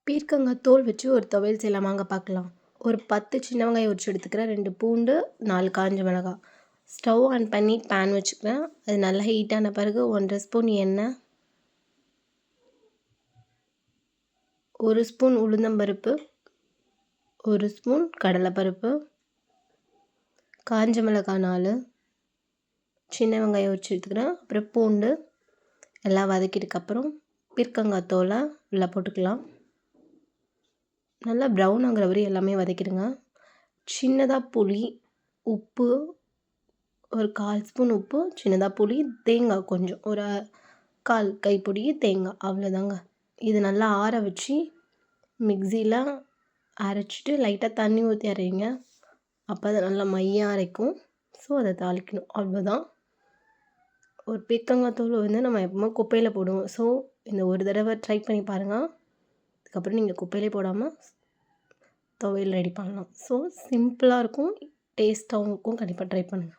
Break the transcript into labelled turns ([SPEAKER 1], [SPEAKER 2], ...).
[SPEAKER 1] பீர்க்கங்காய் தோல் வச்சு ஒரு துவையல் செய்யலாம் வாங்க பார்க்கலாம். ஒரு 10 சின்ன வெங்காயம் உரிச்சு எடுத்துக்கிறேன், 2 பூண்டு, 4 காஞ்ச மிளகாய். ஸ்டவ் ஆன் பண்ணி பேன் வச்சுக்கிறேன். அது நல்லா ஹீட் ஆன பிறகு 1 ஸ்பூன் எண்ணெய், 1 ஸ்பூன் உளுந்தம்பருப்பு, 1 ஸ்பூன் கடலைப்பருப்பு, காஞ்ச மிளகாய் 4, சின்ன வெங்காயம் உரிச்சு எடுத்துக்கிறேன், அப்புறம் பூண்டு எல்லாம் வதக்கிட்டதுக்கப்புறம் பீர்க்கங்காய் தோலை உள்ளே போட்டுக்கலாம். நல்லா ப்ரௌன் ஆகிற வரையும் எல்லாமே வதக்கிடுங்க. சின்னதாக புளி, உப்பு, ஒரு 1/4 ஸ்பூன் உப்பு, சின்னதாக புளி, தேங்காய் கொஞ்சம், ஒரு 1/4 கைப்பிடி தேங்காய், அவ்வளோதாங்க. இது நல்லா ஆற வச்சு மிக்சியில் அரைச்சிட்டு லைட்டாக தண்ணி ஊற்றி அரைங்க. அப்போ அது நல்லா மையாக அரைக்கும். ஸோ அதை தாளிக்கணும், அவ்வளோதான். ஒரு பீர்க்கங்காய் தோல் வந்து நம்ம எப்பவுமே குப்பையில் போடுவோம். ஸோ இந்த ஒரு தடவை ட்ரை பண்ணி பாருங்கள். அதுக்கப்புறம் நீங்கள் குப்பையிலே போடாமல் துவையல் ரெடி பண்ணலாம். ஸோ சிம்பிளாக இருக்கும், டேஸ்ட்டாகவும் இருக்கும். கண்டிப்பாக ட்ரை பண்ணுங்கள்.